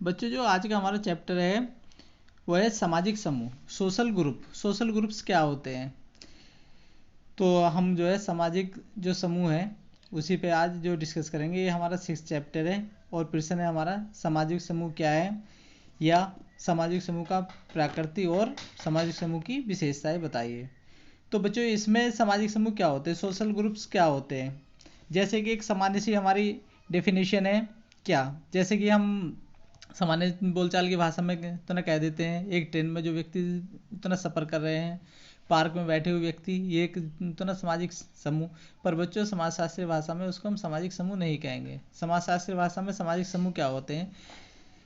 बच्चों जो आज का हमारा चैप्टर है वो है सामाजिक समूह, सोशल ग्रुप। सोशल ग्रुप्स क्या होते हैं? तो हम जो है सामाजिक जो समूह है उसी पे आज जो डिस्कस करेंगे। ये हमारा 6th चैप्टर है और प्रश्न है हमारा सामाजिक समूह क्या है, या सामाजिक समूह का प्रकृति और सामाजिक समूह की विशेषताएं बताइए। तो बच्चों इसमें सामाजिक समूह क्या होते हैं, सोशल ग्रुप्स क्या होते हैं, जैसे कि एक सामान्य सी हमारी डेफिनेशन है क्या। जैसे कि हम सामान्य बोलचाल की भाषा में तो ना कह देते हैं, एक ट्रेन में जो व्यक्ति इतना सफ़र कर रहे हैं, पार्क में बैठे हुए व्यक्ति, ये एक तो ना सामाजिक समूह। पर बच्चों समाजशास्त्रीय भाषा में उसको हम सामाजिक समूह नहीं कहेंगे। समाजशास्त्रीय भाषा में सामाजिक समूह क्या होते हैं?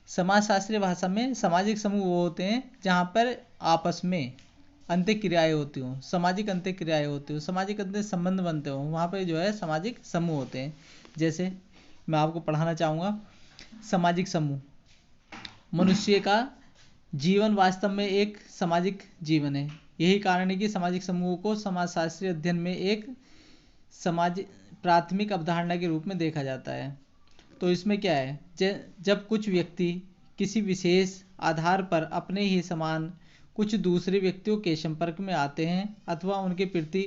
समाजशास्त्रीय भाषा में सामाजिक समूह वो होते हैं जहाँ पर आपस में अंत्य क्रियाएँ होती हों, सामाजिक अंत्य क्रियाएँ होती हों, सामाजिक अंत्य संबंध बनते हों, वहाँ पर जो है सामाजिक समूह होते हैं। जैसे मैं आपको पढ़ाना चाहूँगा, सामाजिक समूह। मनुष्य का जीवन वास्तव में एक सामाजिक जीवन है। यही कारण है कि सामाजिक समूह को समाजशास्त्रीय अध्ययन में एक समाज प्राथमिक अवधारणा के रूप में देखा जाता है। तो इसमें क्या है, जब कुछ व्यक्ति किसी विशेष आधार पर अपने ही समान कुछ दूसरे व्यक्तियों के संपर्क में आते हैं अथवा उनके प्रति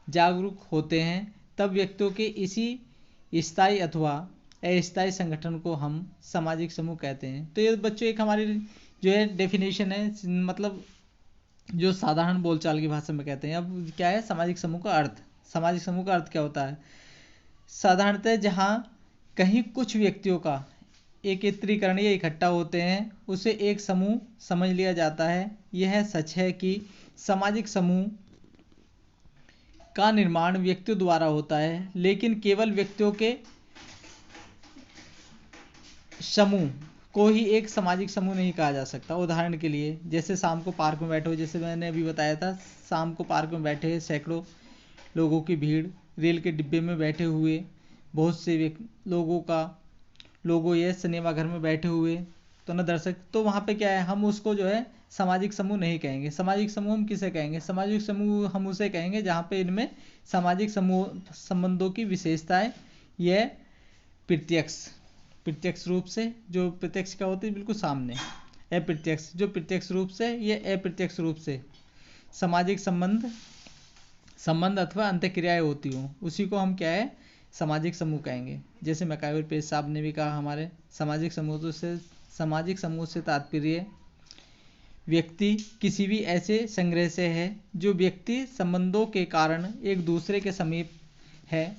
जागरूक होते हैं, तब व्यक्तियों के इसी स्थायी अथवा अस्थायी संगठन को हम सामाजिक समूह कहते हैं। तो ये बच्चों एक हमारी जो है डेफिनेशन है, मतलब जो साधारण बोलचाल की भाषा में कहते हैं। अब क्या है सामाजिक समूह का अर्थ? सामाजिक समूह का अर्थ क्या होता है? साधारणतः जहाँ कहीं कुछ व्यक्तियों का एकत्रीकरण या इकट्ठा होते हैं उसे एक समूह समझ लिया जाता है। यह सच है कि सामाजिक समूह का निर्माण व्यक्तियों द्वारा होता है, लेकिन केवल व्यक्तियों के समूह को ही एक सामाजिक समूह नहीं कहा जा सकता। उदाहरण के लिए जैसे शाम को पार्क में बैठे हो, जैसे मैंने अभी बताया था, शाम को पार्क में बैठे सैकड़ों लोगों की भीड़, रेल के डिब्बे में बैठे हुए बहुत से लोगों या सिनेमा घर में बैठे हुए तो ना दर्शक, तो वहाँ पे क्या है, हम उसको जो है सामाजिक समूह नहीं कहेंगे। सामाजिक समूह हम किसे कहेंगे? सामाजिक समूह हम उसे कहेंगे जहाँ पे इनमें सामाजिक समूह संबंधों की विशेषताएं यह प्रत्यक्ष रूप से, जो प्रत्यक्ष क्या होती है बिल्कुल सामने, अप्रत्यक्ष जो प्रत्यक्ष रूप से, ये अप्रत्यक्ष रूप से सामाजिक संबंध अथवा अंतःक्रियाएं होती हों, उसी को हम क्या है सामाजिक समूह कहेंगे। जैसे मैकाइवर पेज साहब ने भी कहा, हमारे सामाजिक समूह से तात्पर्य व्यक्ति किसी भी ऐसे संग्रह से है जो व्यक्ति संबंधों के कारण एक दूसरे के समीप है।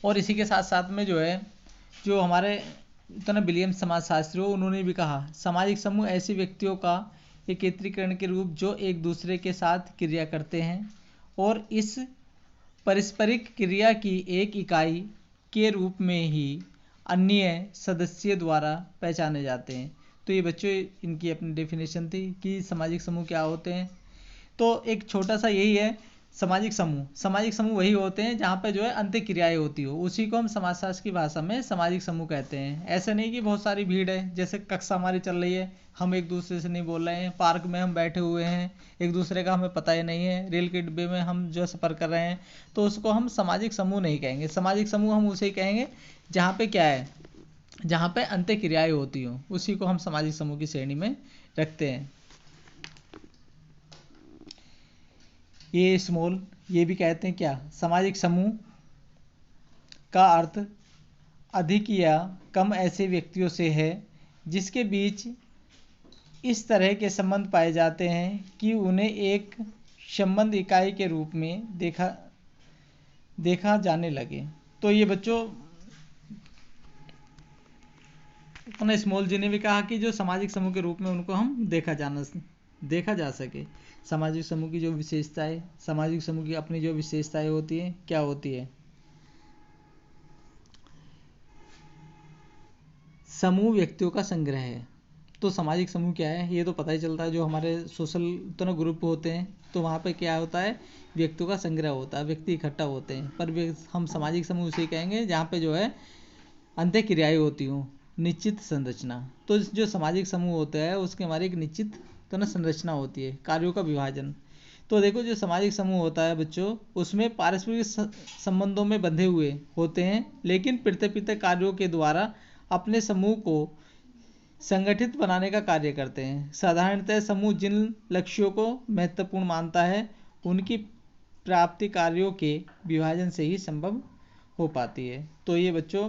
और इसी के साथ साथ में जो है, जो हमारे इतना विलियम समाजशास्त्री हो, उन्होंने भी कहा सामाजिक समूह ऐसे व्यक्तियों का एकत्रीकरण के रूप जो एक दूसरे के साथ क्रिया करते हैं और इस पारस्परिक क्रिया की एक इकाई के रूप में ही अन्य सदस्य द्वारा पहचाने जाते हैं। तो ये बच्चों इनकी अपनी डेफिनेशन थी कि सामाजिक समूह क्या होते हैं। तो एक छोटा सा यही है सामाजिक समूह वही होते हैं जहाँ पे जो है अंत्य क्रियाएं होती हो, उसी को हम समाजशास्त्र की भाषा में सामाजिक समूह कहते हैं। ऐसा नहीं कि बहुत सारी भीड़ है, जैसे कक्षा हमारी चल रही है, हम एक दूसरे से नहीं बोल रहे हैं, पार्क में हम बैठे हुए हैं, एक दूसरे का हमें पता ही नहीं है, रेल के डिब्बे में हम जो सफ़र कर रहे हैं, तो उसको हम सामाजिक समूह नहीं कहेंगे। सामाजिक समूह हम उसे कहेंगे जहाँ पे क्या है, जहाँ पे अंत्य क्रियाएं होती हो, उसी को हम सामाजिक समूह की श्रेणी में रखते हैं। ये स्मॉल, ये भी कहते हैं क्या, सामाजिक समूह का अर्थ अधिक या कम ऐसे व्यक्तियों से है जिसके बीच इस तरह के संबंध पाए जाते हैं कि उन्हें एक संबंध इकाई के रूप में देखा जाने लगे। तो ये बच्चों उन्हें स्मॉल जी ने भी कहा कि जो सामाजिक समूह के रूप में उनको हम देखा जा सके। सामाजिक समूह की जो विशेषताएं, सामाजिक समूह की अपनी जो विशेषताएं होती हैं क्या होती है? समूह व्यक्तियों का संग्रह है। तो सामाजिक समूह क्या है ये तो पता ही चलता है, जो हमारे सोशल तो ना ग्रुप होते हैं, तो वहाँ पे क्या होता है, व्यक्तियों का संग्रह होता है, व्यक्ति इकट्ठा होते हैं। पर हम सामाजिक समूह उसे कहेंगे जहाँ पे जो है अंत्य क्रियाएं होती हों, निश्चित संरचना। तो जो सामाजिक समूह होता है उसके हमारी एक निश्चित तो ना संरचना होती है, कार्यों का विभाजन। तो देखो जो सामाजिक समूह होता है बच्चों, उसमें पारस्परिक संबंधों में बंधे हुए होते हैं, लेकिन पृथक पृथक कार्यों के द्वारा अपने समूह को संगठित बनाने का कार्य करते हैं। साधारणतः समूह जिन लक्ष्यों को महत्वपूर्ण मानता है उनकी प्राप्ति कार्यों के विभाजन से ही संभव हो पाती है। तो ये बच्चों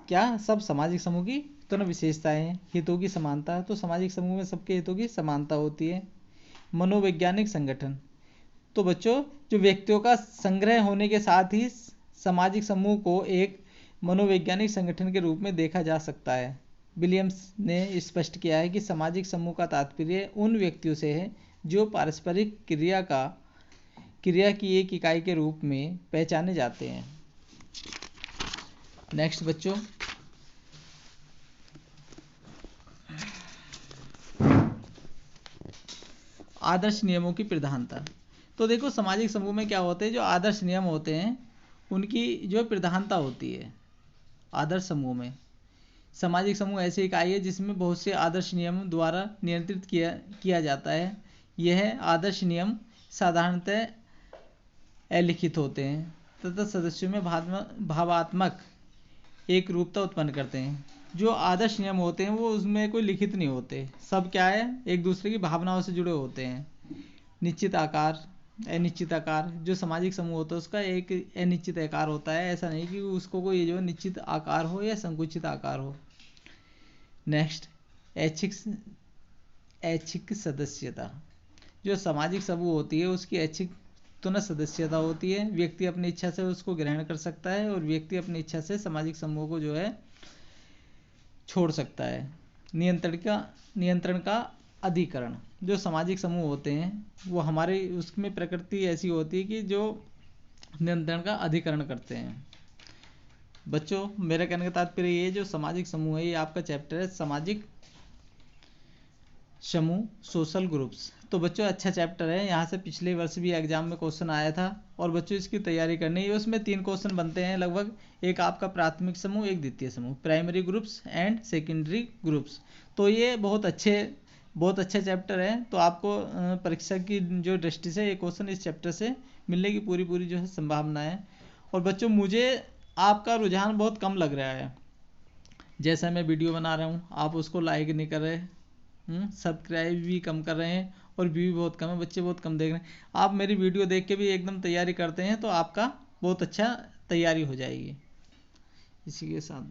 क्या सब सामाजिक समूह की दोनों विशेषताएं हैं। हितों की समानता, तो सामाजिक समूह में सबके हितों की समानता होती है। मनोवैज्ञानिक संगठन, तो बच्चों जो व्यक्तियों का संग्रह होने के साथ ही सामाजिक समूह को एक मनोवैज्ञानिक संगठन के रूप में देखा जा सकता है। विलियम्स ने स्पष्ट किया है कि सामाजिक समूह का तात्पर्य उन व्यक्तियों से है जो पारस्परिक क्रिया की एक इकाई के रूप में पहचाने जाते हैं। नेक्स्ट बच्चों, आदर्श नियमों की प्रधानता। तो देखो सामाजिक समूह में क्या होते हैं, जो आदर्श नियम होते हैं उनकी जो प्रधानता होती है। आदर्श समूह में सामाजिक समूह ऐसी इकाई है जिसमें बहुत से आदर्श नियम द्वारा नियंत्रित किया जाता है। यह आदर्श नियम साधारणतः अलिखित होते हैं तथा सदस्यों में भावात्मक एक रूपता उत्पन्न करते हैं। जो आदर्श नियम होते हैं वो उसमें कोई लिखित नहीं होते, सब क्या है एक दूसरे की भावनाओं से जुड़े होते हैं। निश्चित आकार, अनिश्चित आकार, जो सामाजिक समूह होता है उसका एक अनिश्चित आकार होता है, ऐसा नहीं कि उसको कोई जो निश्चित आकार हो या संकुचित आकार हो। नेक्स्ट, ऐच्छिक सदस्यता। जो सामाजिक समूह होती है उसकी ऐच्छिक न सदस्यता होती है। व्यक्ति अपनी इच्छा से उसको ग्रहण कर सकता है और व्यक्ति अपनी इच्छा से सामाजिक समूह को जो है छोड़ सकता है। नियंत्रण का अधिकरण, जो सामाजिक समूह होते हैं वो हमारे उसमें प्रकृति ऐसी होती है कि जो नियंत्रण का अधिकरण करते हैं। बच्चों मेरा कहने का तात्पर्य ये, जो सामाजिक समूह है ये आपका चैप्टर है सामाजिक समूह, सोशल ग्रुप्स। तो बच्चों अच्छा चैप्टर है, यहाँ से पिछले वर्ष भी एग्जाम में क्वेश्चन आया था और बच्चों इसकी तैयारी करनी है। उसमें 3 क्वेश्चन बनते हैं लगभग, एक आपका प्राथमिक समूह, एक द्वितीय समूह, primary groups and secondary groups. तो ये बहुत अच्छा चैप्टर है। तो आपको परीक्षा की जो दृष्टि से ये क्वेश्चन इस चैप्टर से मिलने की पूरी जो है संभावना है। और बच्चों मुझे आपका रुझान बहुत कम लग रहा है। जैसा मैं वीडियो बना रहा हूँ आप उसको लाइक नहीं कर रहे, सब्सक्राइब भी कम कर रहे हैं और व्यू भी बहुत कम है, बच्चे बहुत कम देख रहे हैं। आप मेरी वीडियो देख के भी एकदम तैयारी करते हैं तो आपका बहुत अच्छा तैयारी हो जाएगी। इसी के साथ